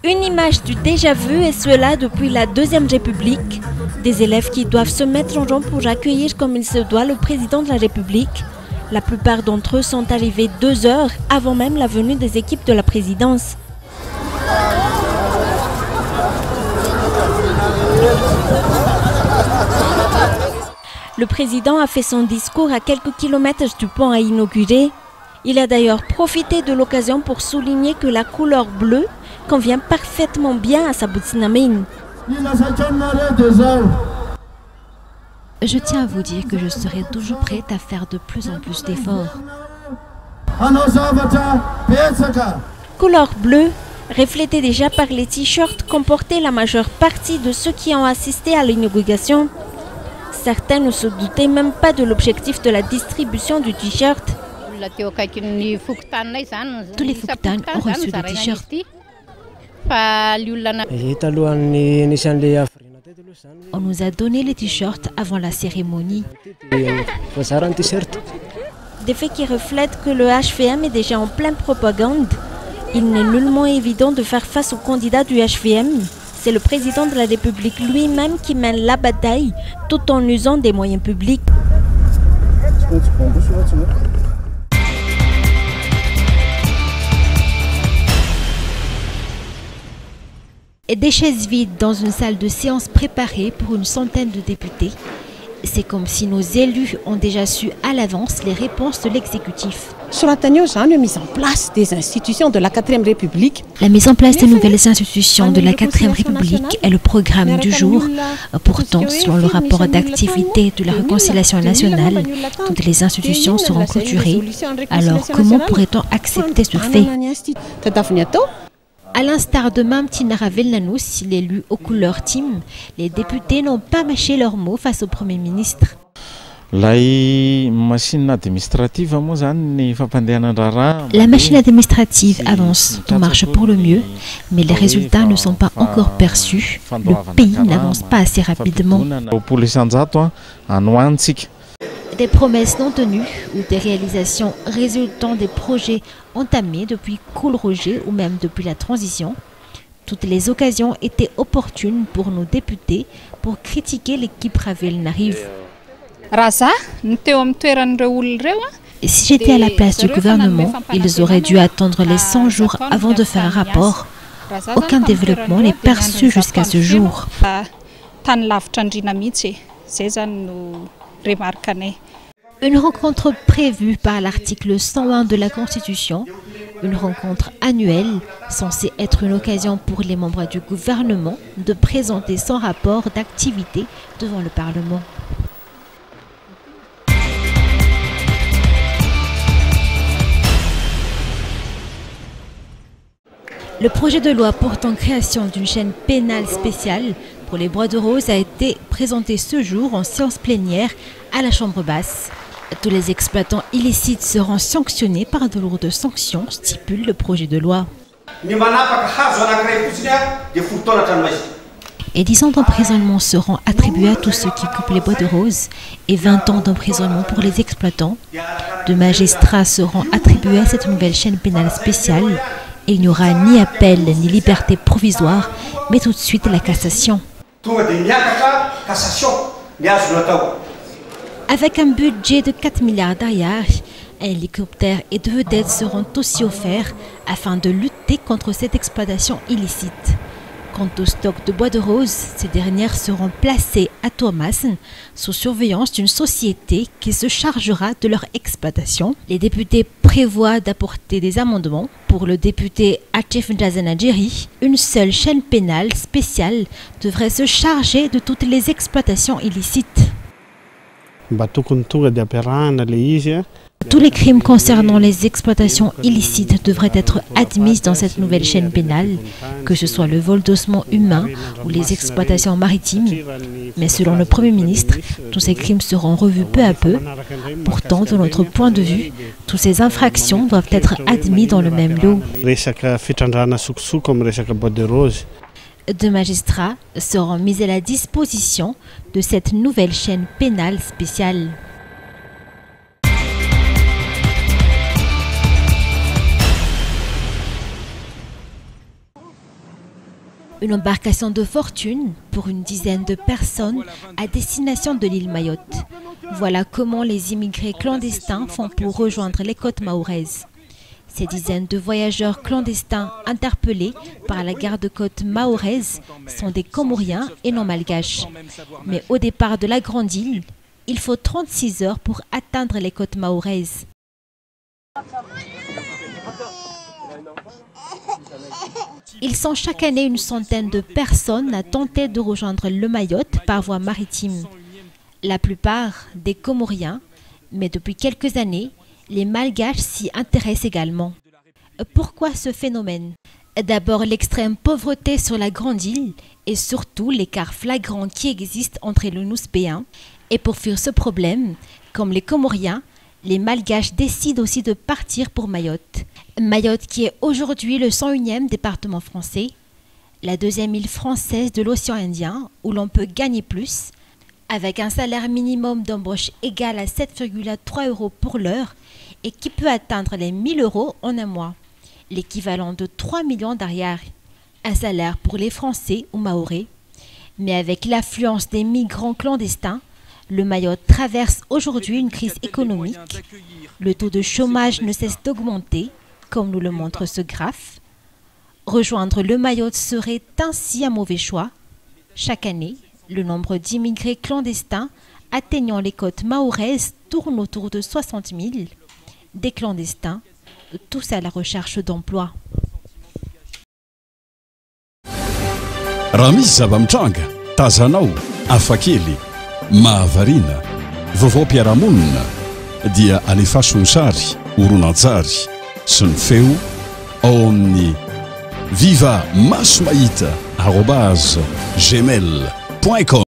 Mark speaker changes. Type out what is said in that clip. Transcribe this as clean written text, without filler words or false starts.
Speaker 1: Une image du déjà-vu et cela depuis la Deuxième République. Des élèves qui doivent se mettre en rang pour accueillir comme il se doit le président de la République. La plupart d'entre eux sont arrivés 2 heures avant même la venue des équipes de la présidence. Le président a fait son discours à quelques kilomètres du pont à inaugurer. Il a d'ailleurs profité de l'occasion pour souligner que la couleur bleue convient parfaitement bien à sa Butsinamine.
Speaker 2: Je tiens à vous dire que je serai toujours prête à faire de plus en plus d'efforts.
Speaker 1: Couleur bleue, reflétée déjà par les t-shirts qu'ont porté la majeure partie de ceux qui ont assisté à l'inauguration. Certains ne se doutaient même pas de l'objectif de la distribution du t-shirt.
Speaker 2: Tous les Fouktan ont reçu des t-shirts. On nous a donné les t-shirts avant la cérémonie.
Speaker 1: Des faits qui reflètent que le HVM est déjà en pleine propagande. Il n'est nullement évident de faire face au candidat du HVM. C'est le président de la République lui-même qui mène la bataille tout en usant des moyens publics.
Speaker 2: Et des chaises vides dans une salle de séance préparée pour une centaine de députés. C'est comme si nos élus ont déjà su à l'avance les réponses de l'exécutif.
Speaker 3: La mise en place des institutions de la 4e République.
Speaker 2: La mise en place des nouvelles institutions de la 4e République est le programme du jour. Pourtant, selon le rapport d'activité de la réconciliation nationale, toutes les institutions seront clôturées. Alors, comment pourrait-on accepter ce fait ? À l'instar de Mamtina Ravelnanos, l'élu aux couleurs team, les députés n'ont pas mâché leurs mots face au Premier ministre.
Speaker 4: La machine administrative
Speaker 2: avance, on marche pour le mieux, mais les résultats ne sont pas encore perçus. Le pays n'avance pas assez rapidement. Des promesses non tenues ou des réalisations résultant des projets entamés depuis Cool Roger ou même depuis la transition. Toutes les occasions étaient opportunes pour nos députés pour critiquer l'équipe Ravelnarive. Si j'étais à la place du gouvernement, ils auraient dû attendre les 100 jours avant de faire un rapport. Aucun développement n'est perçu jusqu'à ce jour. Une rencontre prévue par l'article 101 de la Constitution, une rencontre annuelle censée être une occasion pour les membres du gouvernement de présenter son rapport d'activité devant le Parlement. Le projet de loi portant création d'une chaîne pénale spéciale pour les bois de rose a été présenté ce jour en séance plénière à la Chambre basse. Tous les exploitants illicites seront sanctionnés par de lourdes sanctions, stipule le projet de loi. Et 10 ans d'emprisonnement seront attribués à tous ceux qui coupent les bois de rose et 20 ans d'emprisonnement pour les exploitants. 2 magistrats seront attribués à cette nouvelle chaîne pénale spéciale. Il n'y aura ni appel ni liberté provisoire, mais tout de suite la cassation. Avec un budget de 4 milliards d'ayars, un hélicoptère et 2 vedettes seront aussi offerts afin de lutter contre cette exploitation illicite. Quant au stock de bois de rose, ces dernières seront placées à Thomas sous surveillance d'une société qui se chargera de leur exploitation. Les députés prévoient d'apporter des amendements. Pour le député Atif Ndjazanadjeri, une seule chaîne pénale spéciale devrait se charger de toutes les exploitations illicites. Tous les crimes concernant les exploitations illicites devraient être admis dans cette nouvelle chaîne pénale, que ce soit le vol d'ossements humains ou les exploitations maritimes. Mais selon le Premier ministre, tous ces crimes seront revus peu à peu. Pourtant, de notre point de vue, toutes ces infractions doivent être admises dans le même lot. 2 magistrats seront mis à la disposition de cette nouvelle chaîne pénale spéciale. Une embarcation de fortune pour une dizaine de personnes à destination de l'île Mayotte. Voilà comment les immigrés clandestins font pour rejoindre les côtes mahoraises. Ces dizaines de voyageurs clandestins interpellés par la garde-côte mahoraise sont des Comoriens et non malgaches. Mais au départ de la grande île, il faut 36 heures pour atteindre les côtes mahoraises. Ils sont chaque année une centaine de personnes à tenter de rejoindre le Mayotte par voie maritime. La plupart des Comoriens, mais depuis quelques années, les Malgaches s'y intéressent également. Pourquoi ce phénomène? D'abord l'extrême pauvreté sur la grande île et surtout l'écart flagrant qui existe entre les Nousbéens. Et pour fuir ce problème, comme les Comoriens, les Malgaches décident aussi de partir pour Mayotte. Mayotte qui est aujourd'hui le 101e département français, la deuxième île française de l'océan Indien où l'on peut gagner plus, avec un salaire minimum d'embauche égal à 7,3 € pour l'heure et qui peut atteindre les 1 000 € en un mois, l'équivalent de 3 millions d'arrières, un salaire pour les Français ou Mahorais. Mais avec l'affluence des migrants clandestins, le Mayotte traverse aujourd'hui une crise économique. Le taux de chômage ne cesse d'augmenter, comme nous le montre ce graphe. Rejoindre le Mayotte serait ainsi un mauvais choix. Chaque année, le nombre d'immigrés clandestins atteignant les côtes mahoraises tourne autour de 60 000. Des clandestins, tous à la recherche d'emploi.
Speaker 5: Raha misy zava-mitranga tazanao afakely mahavarina vaovao-piarahamonina dia alefasony sary horonan-tsary sy ny feo ao amin'ny viva maso mahita @gmail.com